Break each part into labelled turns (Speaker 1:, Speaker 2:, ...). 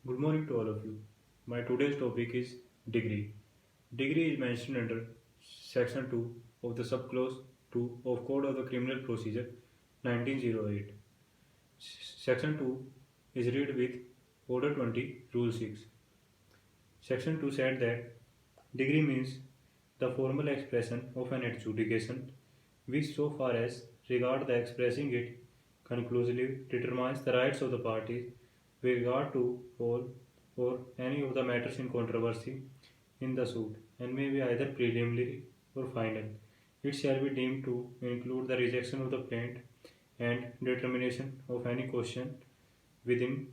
Speaker 1: Good morning to all of you. My today's topic is degree. Degree is mentioned under section 2 of the subclause 2 of Code of the Criminal Procedure 1908. Section 2 is read with Order 20 Rule 6. Section 2 said that degree means the formal expression of an adjudication which so far as regard the expressing it conclusively determines the rights of the parties with regard to all or any of the matters in controversy in the suit and may be either preliminary or final. It shall be deemed to include the rejection of the plaint and determination of any question within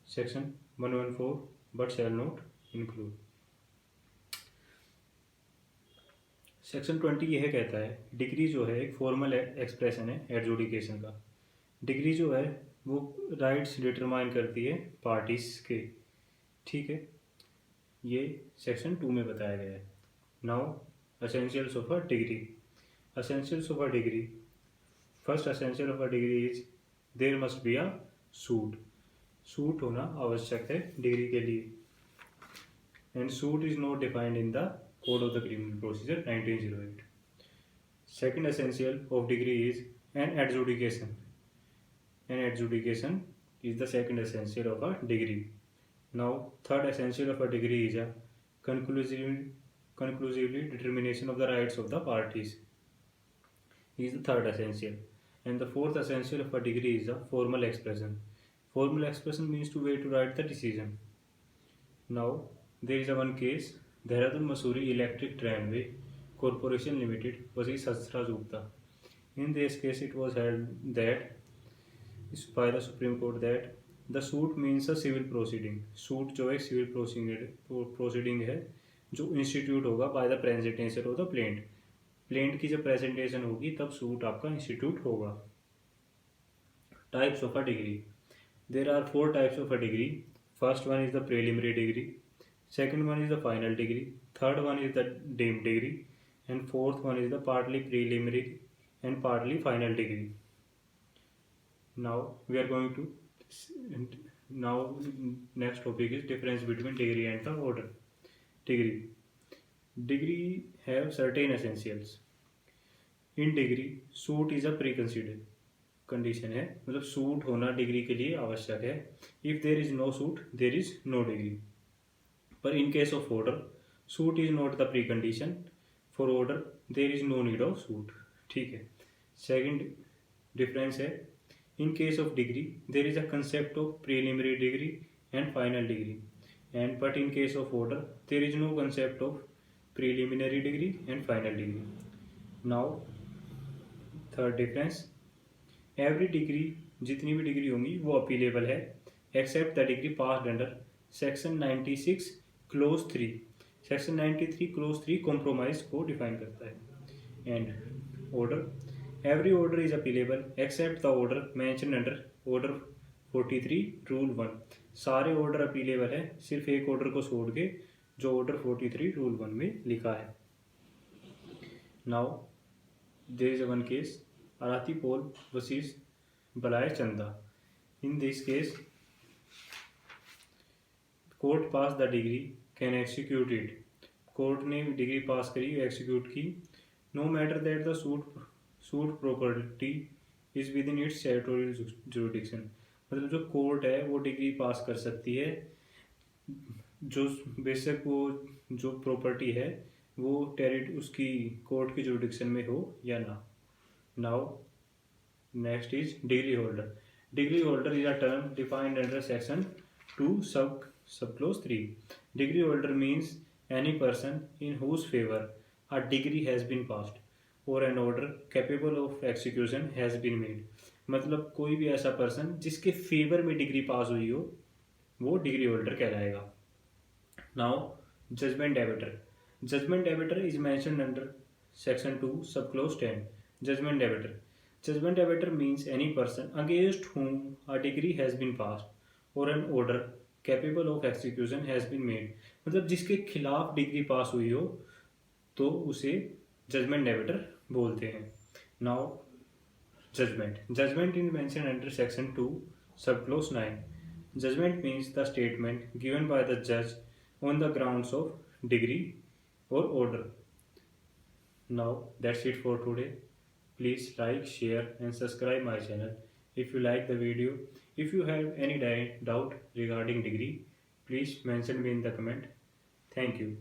Speaker 1: section 114 but shall not include. Section 20 यह कहता है degree जो है एक formal expression है adjudication का। Degree जो है वो राइट्स डिटरमाइन करती है पार्टीज के, ठीक है। ये सेक्शन 2 में बताया गया है। Now essentials of a degree. Essentials of a degree, first essential of a degree is there must be a suit. Suit होना आवश्यक है डिग्री के लिए, and suit is not defined in the Code of the Criminal Procedure 1908. Second essential of degree is an adjudication. An adjudication is the second essential of a degree. Now, third essential of a degree is a conclusively determination of the rights of the parties. Is the third essential. And the fourth essential of a degree is a formal expression. Formal expression means to way to write the decision. Now, there is a one case. Dehradun Mussoorie electric tramway corporation limited versus Hansraj Gupta. In this case, it was held that by the Supreme Court that the suit means a civil proceeding. Suit जो है civil proceeding है जो institute होगा by the presentation of the plaint. Plaint की जब presentation होगी तब suit आपका इंस्टीट्यूट होगा. Types of a degree. There are 4 types of a degree. First one is the preliminary degree. Second one is the final degree, third one is the deemed degree, and fourth one is the partly preliminary and partly final degree. Now we are going to next topic is difference between degree and the order. Degree have certain essentials. In degree suit is a preconsidered condition है, मतलब suit होना degree के लिए आवश्यक है. If there is no suit there is no degree. But in case of order, suit is not the precondition. For order, there is no need of suit. ठीक है. Second difference है, in case of degree, there is a concept of preliminary degree and final degree. And but in case of order, there is no concept of preliminary degree and final degree. Now, third difference, every degree, जितनी भी degree होंगी वो appealable है, except the degree passed under Section 96 clause 3. Section 93 clause 3 compromise को define करता है. And order, every order is appealable except the order mention under order 43 rule 1. सारे order appealable है सिर्फ एक ऑर्डर को छोड़ के जो ऑर्डर 43 रूल 1 में लिखा है. Now there is one case, Arati Paul versus Balai Chanda. In this case court pass the decree can execute it. Court ने डिग्री पास करी, एक्सिक्यूट की. No matter that the suit property is within its territorial jurisdiction. मतलब जो court है वो degree पास कर सकती है जो बेशक वो जो प्रॉपर्टी है वो उसकी कोर्ट की जुरिडिक्शन में हो या ना. Now next is degree holder. Degree holder is a term defined under section 2 subclause 3. Degree holder means any person in whose favor a degree has been passed or an order capable of execution has been made. मतलब कोई भी ऐसा person जिसके favour में degree पास हुई हो वो degree holder कहलाएगा. Now judgment debtor. Judgment debtor is mentioned under section 2 subclause 10. Judgment debtor. Judgment debtor means any person against whom a degree has been passed or an order capable of execution has been made. मतलब जिसके खिलाफ degree पास हुई हो तो उसे judgement debtor बोलते हैं. Now judgment. Judgment is mention under section 2 subclause 9. Judgment means the statement given by the judge on the grounds of degree or order. Now that's it for today. Please like, share and subscribe my channel if you like the video. If you have any doubt regarding degree, please mention me in the comment. Thank you.